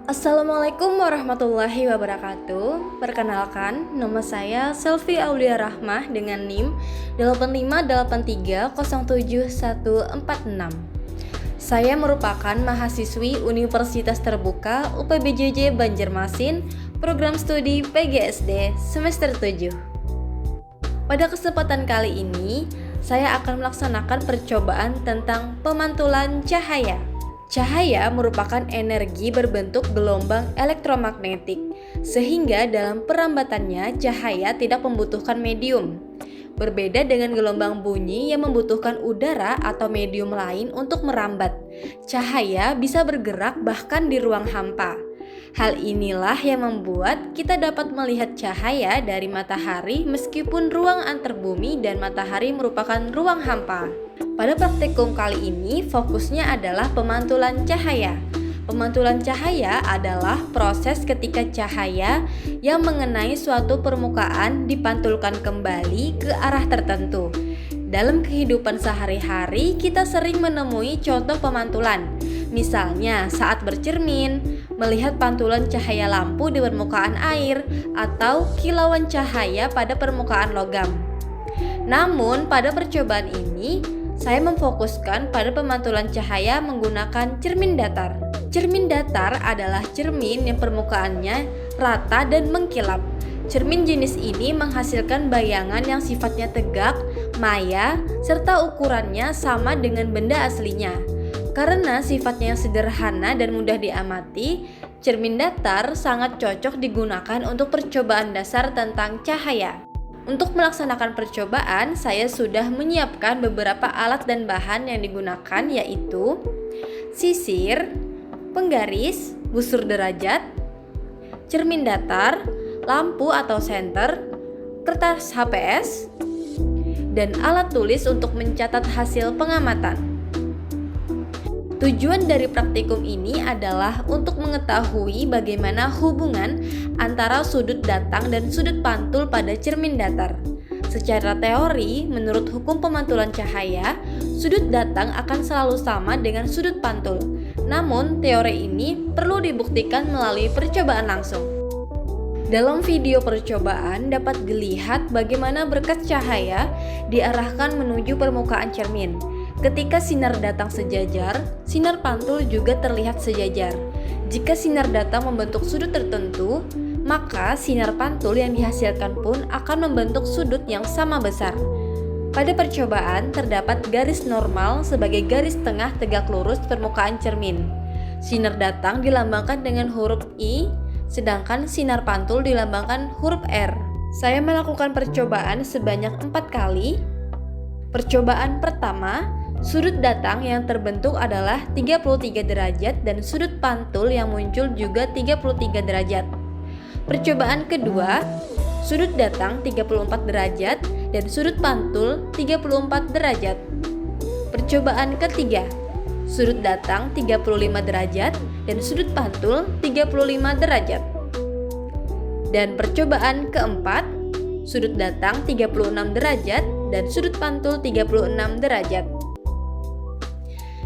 Assalamualaikum warahmatullahi wabarakatuh. Perkenalkan, nama saya Selvi Aulia Rahmah dengan NIM 8583071146. Saya merupakan mahasiswi Universitas Terbuka UPBJJ Banjarmasin, program studi PGSD semester 7. Pada kesempatan kali ini, saya akan melaksanakan percobaan tentang pemantulan cahaya. Cahaya merupakan energi berbentuk gelombang elektromagnetik, sehingga dalam perambatannya cahaya tidak membutuhkan medium. Berbeda dengan gelombang bunyi yang membutuhkan udara atau medium lain untuk merambat, cahaya bisa bergerak bahkan di ruang hampa. Hal inilah yang membuat kita dapat melihat cahaya dari matahari meskipun ruang antar bumi dan matahari merupakan ruang hampa. Pada praktikum kali ini fokusnya adalah pemantulan cahaya. Pemantulan cahaya adalah proses ketika cahaya yang mengenai suatu permukaan dipantulkan kembali ke arah tertentu. Dalam kehidupan sehari-hari kita sering menemui contoh pemantulan. Misalnya saat bercermin, melihat pantulan cahaya lampu di permukaan air, atau kilauan cahaya pada permukaan logam. Namun pada percobaan ini, saya memfokuskan pada pemantulan cahaya menggunakan cermin datar. Cermin datar adalah cermin yang permukaannya rata dan mengkilap. Cermin jenis ini menghasilkan bayangan yang sifatnya tegak, maya, serta ukurannya sama dengan benda aslinya. Karena sifatnya yang sederhana dan mudah diamati, cermin datar sangat cocok digunakan untuk percobaan dasar tentang cahaya. Untuk melaksanakan percobaan, saya sudah menyiapkan beberapa alat dan bahan yang digunakan, yaitu sisir, penggaris, busur derajat, cermin datar, lampu atau senter, kertas HPS, dan alat tulis untuk mencatat hasil pengamatan. Tujuan dari praktikum ini adalah untuk mengetahui bagaimana hubungan antara sudut datang dan sudut pantul pada cermin datar. Secara teori, menurut hukum pemantulan cahaya, sudut datang akan selalu sama dengan sudut pantul. Namun, teori ini perlu dibuktikan melalui percobaan langsung. Dalam video percobaan dapat dilihat bagaimana berkas cahaya diarahkan menuju permukaan cermin. Ketika sinar datang sejajar, sinar pantul juga terlihat sejajar. Jika sinar datang membentuk sudut tertentu, maka sinar pantul yang dihasilkan pun akan membentuk sudut yang sama besar. Pada percobaan terdapat garis normal sebagai garis tengah tegak lurus permukaan cermin. Sinar datang dilambangkan dengan huruf I, sedangkan sinar pantul dilambangkan huruf R. Saya melakukan percobaan sebanyak 4 kali. Percobaan pertama, sudut datang yang terbentuk adalah 33 derajat dan sudut pantul yang muncul juga 33 derajat. Percobaan kedua, sudut datang 34 derajat dan sudut pantul 34 derajat. Percobaan ketiga, sudut datang 35 derajat dan sudut pantul 35 derajat. Dan percobaan keempat, sudut datang 36 derajat dan sudut pantul 36 derajat.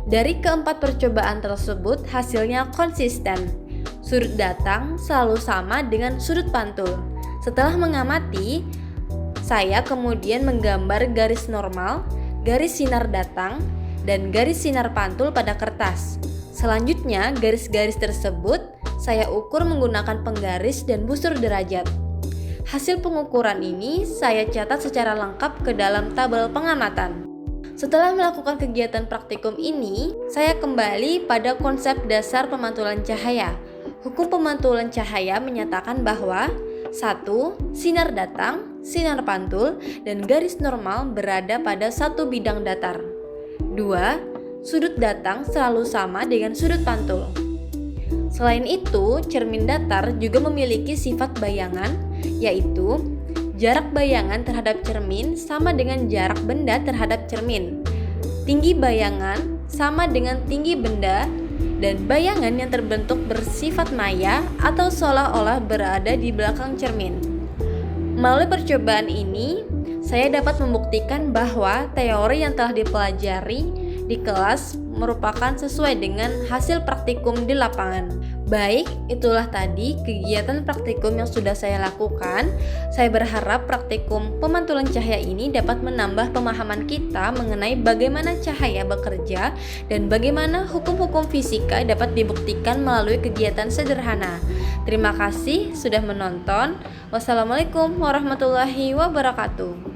Dari keempat percobaan tersebut hasilnya konsisten. Sudut datang selalu sama dengan sudut pantul. Setelah mengamati, saya kemudian menggambar garis normal, garis sinar datang, dan garis sinar pantul pada kertas. Selanjutnya, garis-garis tersebut saya ukur menggunakan penggaris dan busur derajat. Hasil pengukuran ini saya catat secara lengkap ke dalam tabel pengamatan. Setelah melakukan kegiatan praktikum ini, saya kembali pada konsep dasar pemantulan cahaya. Hukum pemantulan cahaya menyatakan bahwa 1. Sinar datang, sinar pantul, dan garis normal berada pada satu bidang datar. 2. Sudut datang selalu sama dengan sudut pantul. Selain itu, cermin datar juga memiliki sifat bayangan, yaitu jarak bayangan terhadap cermin sama dengan jarak benda terhadap cermin. Tinggi bayangan sama dengan tinggi benda, dan bayangan yang terbentuk bersifat maya atau seolah-olah berada di belakang cermin. Melalui percobaan ini, saya dapat membuktikan bahwa teori yang telah dipelajari di kelas merupakan sesuai dengan hasil praktikum di lapangan. Baik, itulah tadi kegiatan praktikum yang sudah saya lakukan. Saya berharap praktikum pemantulan cahaya ini dapat menambah pemahaman kita mengenai bagaimana cahaya bekerja dan bagaimana hukum-hukum fisika dapat dibuktikan melalui kegiatan sederhana. Terima kasih sudah menonton. Wassalamualaikum warahmatullahi wabarakatuh.